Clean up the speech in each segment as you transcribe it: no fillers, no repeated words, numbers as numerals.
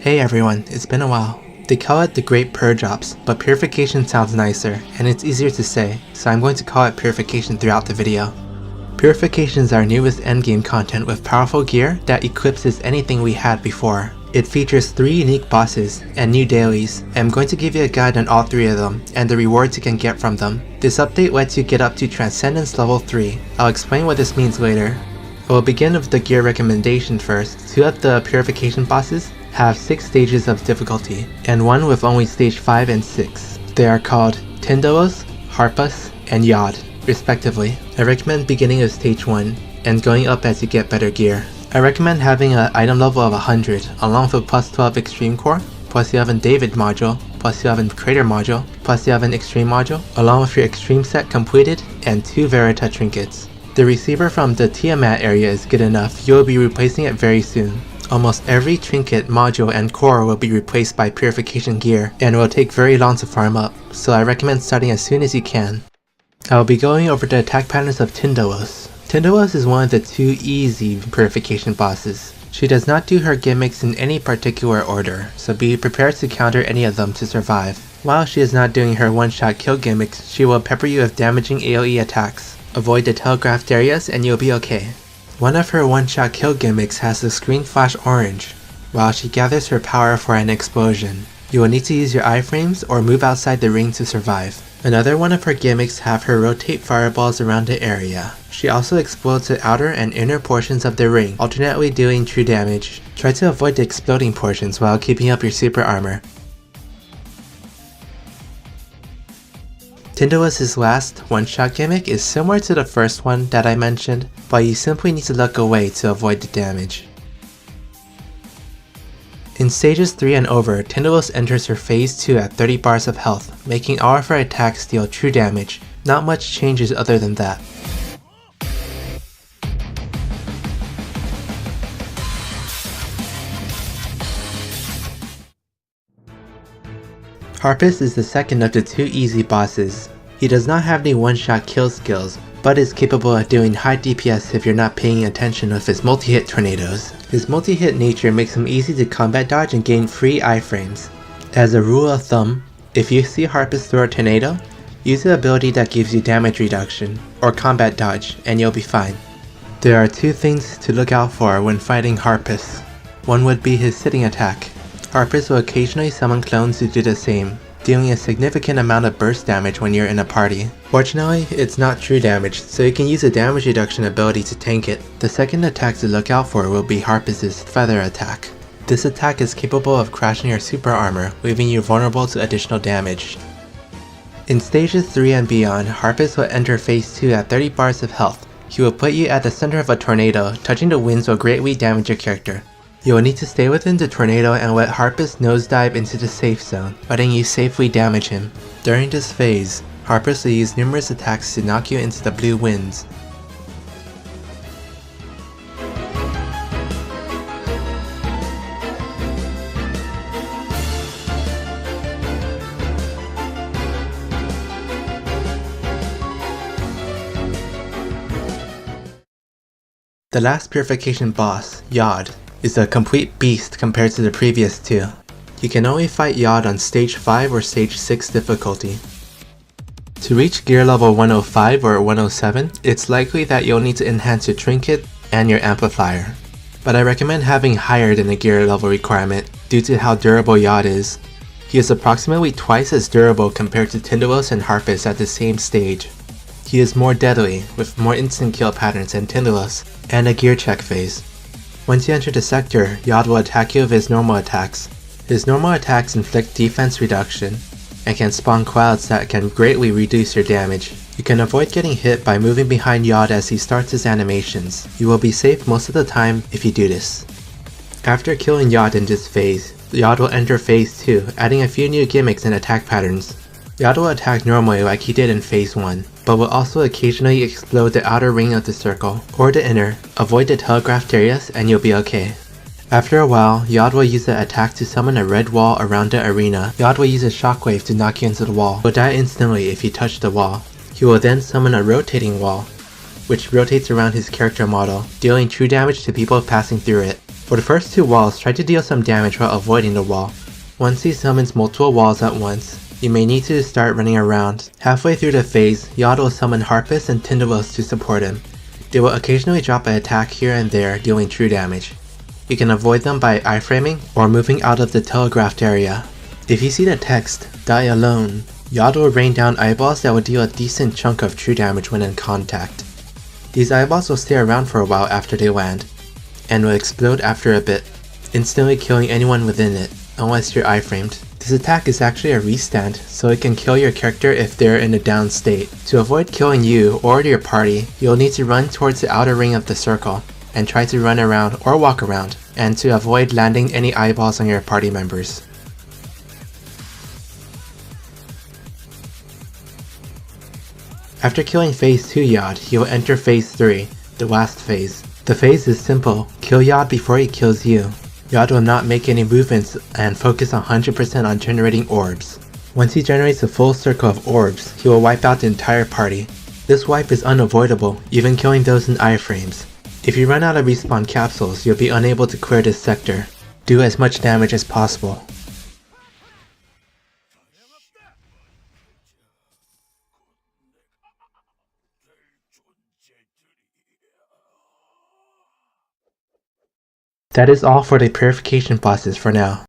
Hey everyone, it's been a while. They call it the Great Purge Ops, but Purification sounds nicer, and it's easier to say, so I'm going to call it Purification throughout the video. Purification is our newest endgame content with powerful gear that eclipses anything we had before. It features 3 unique bosses and new dailies, and I'm going to give you a guide on all 3 of them, and the rewards you can get from them. This update lets you get up to Transcendence level 3. I'll explain what this means later. We'll begin with the gear recommendation first. 2 of the Purification bosses have 6 stages of difficulty, and 1 with only stage 5 and 6. They are called Tindalos, Harpas, and Yod, respectively. I recommend beginning with stage 1, and going up as you get better gear. I recommend having an item level of 100, along with plus 12 Extreme Core, plus 11 David module, plus 11 Crater module, plus 11 Extreme module, along with your Extreme set completed, and 2 Verita Trinkets. The receiver from the Tiamat area is good enough, you will be replacing it very soon. Almost every trinket, module, and core will be replaced by Purification gear, and will take very long to farm up, so I recommend starting as soon as you can. I will be going over the attack patterns of Tindalos. Tindalos is one of the 2 easy Purification bosses. She does not do her gimmicks in any particular order, so be prepared to counter any of them to survive. While she is not doing her one-shot kill gimmicks, she will pepper you with damaging AoE attacks. Avoid the telegraphed areas and you'll be okay. One of her one-shot kill gimmicks has the screen flash orange, while she gathers her power for an explosion. You will need to use your iframes or move outside the ring to survive. Another one of her gimmicks have her rotate fireballs around the area. She also explodes the outer and inner portions of the ring, alternately doing true damage. Try to avoid the exploding portions while keeping up your super armor. Tindalos' last one-shot gimmick is similar to the first one that I mentioned, but you simply need to look away to avoid the damage. In stages 3 and over, Tindalos enters her phase 2 at 30 bars of health, making all of her attacks deal true damage. Not much changes other than that. Harpas is the second of the 2 easy bosses. He does not have any one-shot kill skills, but is capable of doing high DPS if you're not paying attention with his multi-hit tornadoes. His multi-hit nature makes him easy to combat dodge and gain free iframes. As a rule of thumb, if you see Harpas throw a tornado, use the ability that gives you damage reduction, or combat dodge, and you'll be fine. There are 2 things to look out for when fighting Harpas. One would be his sitting attack. Harpas will occasionally summon clones to do the same, dealing a significant amount of burst damage when you're in a party. Fortunately, it's not true damage, so you can use a damage reduction ability to tank it. The second attack to look out for will be Harpas' Feather Attack. This attack is capable of crashing your super armor, leaving you vulnerable to additional damage. In stages 3 and beyond, Harpas will enter phase 2 at 30 bars of health. He will put you at the center of a tornado, touching the winds will greatly damage your character. You will need to stay within the tornado and let Harpas nosedive into the safe zone, letting you safely damage him. During this phase, Harpas will use numerous attacks to knock you into the blue winds. The last Purification boss, Yod, is a complete beast compared to the previous 2. You can only fight Yod on stage 5 or stage 6 difficulty. To reach gear level 105 or 107, it's likely that you'll need to enhance your trinket and your amplifier. But I recommend having higher than the gear level requirement due to how durable Yod is. He is approximately twice as durable compared to Tindalos and Harpas at the same stage. He is more deadly, with more instant kill patterns than Tindalos, and a gear check phase. Once you enter the sector, Yod will attack you with his normal attacks. His normal attacks inflict defense reduction, and can spawn clouds that can greatly reduce your damage. You can avoid getting hit by moving behind Yod as he starts his animations. You will be safe most of the time if you do this. After killing Yod in this phase, Yod will enter phase 2, adding a few new gimmicks and attack patterns. Yod will attack normally like he did in phase 1, but will also occasionally explode the outer ring of the circle, or the inner. Avoid the telegraphed areas and you'll be okay. After a while, Yod will use the attack to summon a red wall around the arena. Yod will use a shockwave to knock you into the wall. You'll die instantly if you touch the wall. He will then summon a rotating wall, which rotates around his character model, dealing true damage to people passing through it. For the first 2 walls, try to deal some damage while avoiding the wall. Once he summons multiple walls at once, you may need to start running around. Halfway through the phase, Yod will summon Harpas and Tindalos to support him. They will occasionally drop an attack here and there, dealing true damage. You can avoid them by iframing or moving out of the telegraphed area. If you see the text, "Die alone," Yod will rain down eyeballs that will deal a decent chunk of true damage when in contact. These eyeballs will stay around for a while after they land, and will explode after a bit, instantly killing anyone within it, unless you're iframed. This attack is actually a restand, so it can kill your character if they're in a down state. To avoid killing you or your party, you'll need to run towards the outer ring of the circle, and try to run around or walk around, and to avoid landing any eyeballs on your party members. After killing phase 2 Yod, he will enter phase 3, the last phase. The phase is simple: kill Yod before he kills you. Yod will not make any movements and focus 100% on generating orbs. Once he generates a full circle of orbs, he will wipe out the entire party. This wipe is unavoidable, even killing those in iframes. If you run out of respawn capsules, you'll be unable to clear this sector. Do as much damage as possible. That is all for the purification bosses for now.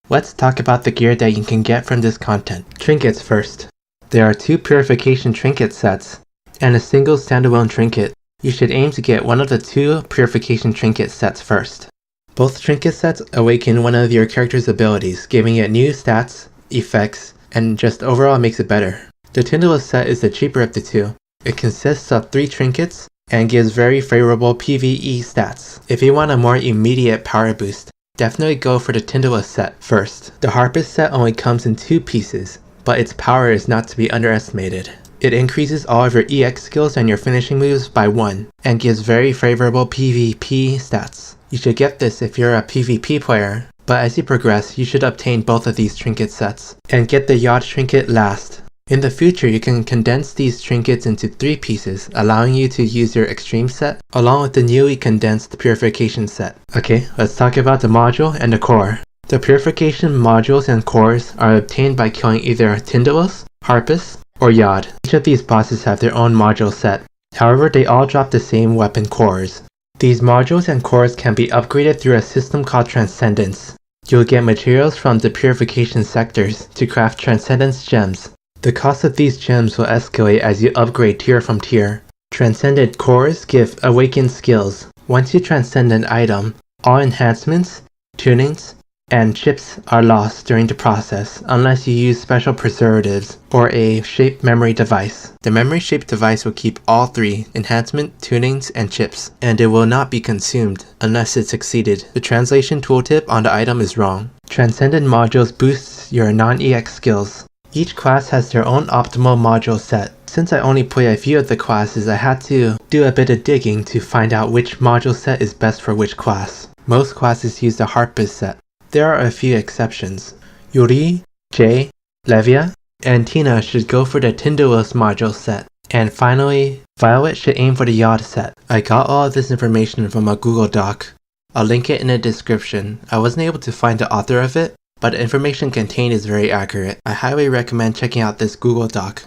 Let's talk about the gear that you can get from this content. Trinkets first. There are 2 purification trinket sets, and a single standalone trinket. You should aim to get one of the 2 purification trinket sets first. Both trinket sets awaken one of your character's abilities, giving it new stats, effects, and just overall makes it better. The Tindalos set is the cheaper of the 2. It consists of 3 trinkets, and gives very favorable PvE stats. If you want a more immediate power boost, definitely go for the Tindalos set first. The Harpas set only comes in 2 pieces, but its power is not to be underestimated. It increases all of your EX skills and your finishing moves by 1, and gives very favorable PvP stats. You should get this if you're a PvP player, but as you progress, you should obtain both of these trinket sets, and get the Yod trinket last. In the future, you can condense these trinkets into 3 pieces, allowing you to use your extreme set, along with the newly condensed purification set. Okay, let's talk about the module and the core. The purification modules and cores are obtained by killing either Tindalos, Harpas, or Yod. Each of these bosses have their own module set. However, they all drop the same weapon cores. These modules and cores can be upgraded through a system called Transcendence. You'll get materials from the purification sectors to craft Transcendence gems. The cost of these gems will escalate as you upgrade tier from tier. Transcended cores give awakened skills. Once you transcend an item, all enhancements, tunings, and chips are lost during the process unless you use special preservatives or a shaped memory device. The memory shaped device will keep all 3 enhancement, tunings, and chips, and it will not be consumed unless it succeeded. The translation tooltip on the item is wrong. Transcended modules boosts your non-EX skills. Each class has their own optimal module set. Since I only play a few of the classes, I had to do a bit of digging to find out which module set is best for which class. Most classes use the Harpas set. There are a few exceptions. Yuri, Jay, Levia, and Tina should go for the Tindalos module set. And finally, Violet should aim for the Yod set. I got all of this information from a Google Doc. I'll link it in the description. I wasn't able to find the author of it, but the information contained is very accurate. I highly recommend checking out this Google Doc.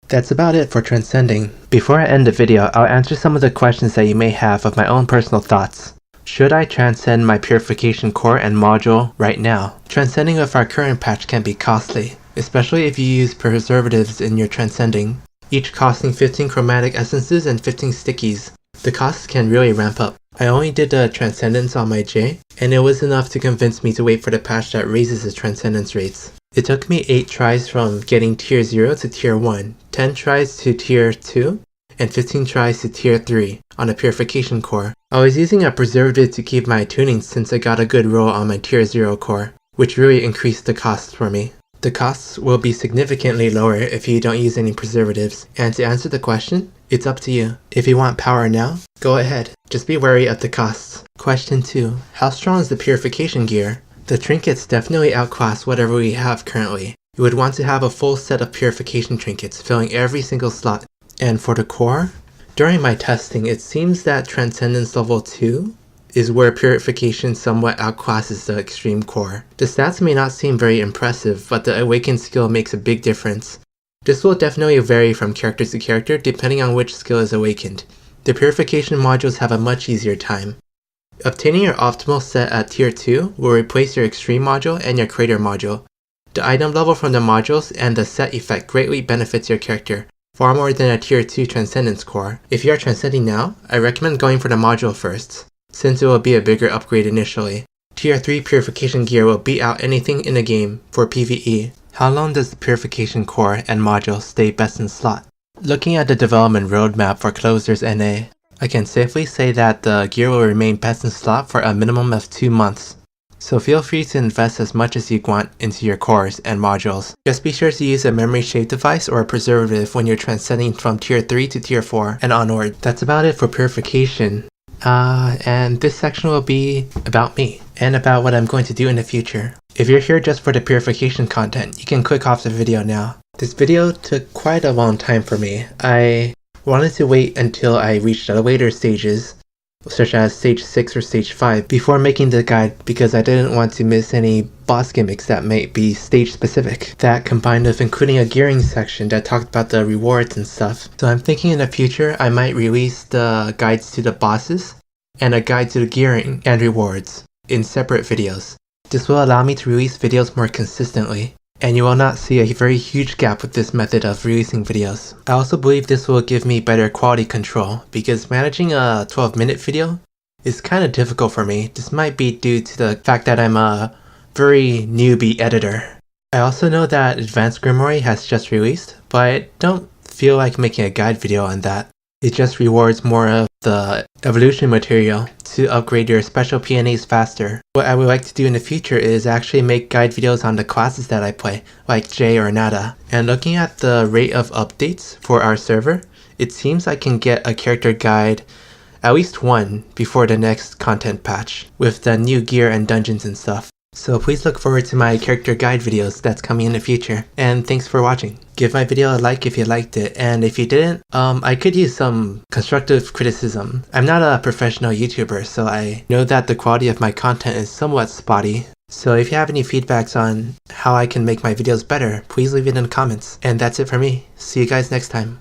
That's about it for transcending. Before I end the video, I'll answer some of the questions that you may have of my own personal thoughts. Should I transcend my purification core and module right now? Transcending with our current patch can be costly, especially if you use preservatives in your transcending, each costing 15 chromatic essences and 15 stickies. The costs can really ramp up. I only did the Transcendence on my J, and it was enough to convince me to wait for the patch that raises the Transcendence rates. It took me 8 tries from getting tier 0 to tier 1, 10 tries to tier 2, and 15 tries to tier 3 on a purification core. I was using a preservative to keep my tuning since I got a good roll on my tier 0 core, which really increased the costs for me. The costs will be significantly lower if you don't use any preservatives, and to answer the question, it's up to you. If you want power now, go ahead. Just be wary of the costs. Question 2. How strong is the purification gear? The trinkets definitely outclass whatever we have currently. You would want to have a full set of purification trinkets, filling every single slot. And for the core? During my testing, it seems that Transcendence level 2 is where Purification somewhat outclasses the Extreme Core. The stats may not seem very impressive, but the Awakened skill makes a big difference. This will definitely vary from character to character depending on which skill is awakened. The Purification modules have a much easier time. Obtaining your optimal set at tier 2 will replace your Extreme module and your Crater module. The item level from the modules and the set effect greatly benefits your character, far more than a tier 2 Transcendence core. If you are transcending now, I recommend going for the module first, since it will be a bigger upgrade initially. Tier 3 Purification gear will beat out anything in the game for PvE. How long does the Purification core and module stay best in slot? Looking at the development roadmap for Closer's NA, I can safely say that the gear will remain best in slot for a minimum of 2 months. So feel free to invest as much as you want into your cores and modules. Just be sure to use a memory shape device or a preservative when you're transcending from tier 3 to tier 4 and onward. That's about it for Purification. And this section will be about me and about what I'm going to do in the future. If you're here just for the Purification content, you can click off the video now. This video took quite a long time for me. I wanted to wait until I reached the later stages, such as stage 6 or stage 5, before making the guide because I didn't want to miss any boss gimmicks that might be stage specific. That combined with including a gearing section that talked about the rewards and stuff. So I'm thinking in the future I might release the guides to the bosses and a guide to the gearing and rewards in separate videos. This will allow me to release videos more consistently, and you will not see a very huge gap with this method of releasing videos. I also believe this will give me better quality control, because managing a 12-minute video is kind of difficult for me. This might be due to the fact that I'm a very newbie editor. I also know that Advanced Gremory has just released, but I don't feel like making a guide video on that. It just rewards more of the evolution material to upgrade your special PNAs faster. What I would like to do in the future is actually make guide videos on the classes that I play, like Jay or Nada. And looking at the rate of updates for our server, it seems I can get a character guide, at least one, before the next content patch, with the new gear and dungeons and stuff. So please look forward to my character guide videos that's coming in the future. And thanks for watching. Give my video a like if you liked it, and if you didn't, I could use some constructive criticism. I'm not a professional YouTuber, so I know that the quality of my content is somewhat spotty. So if you have any feedbacks on how I can make my videos better, please leave it in the comments. And that's it for me. See you guys next time.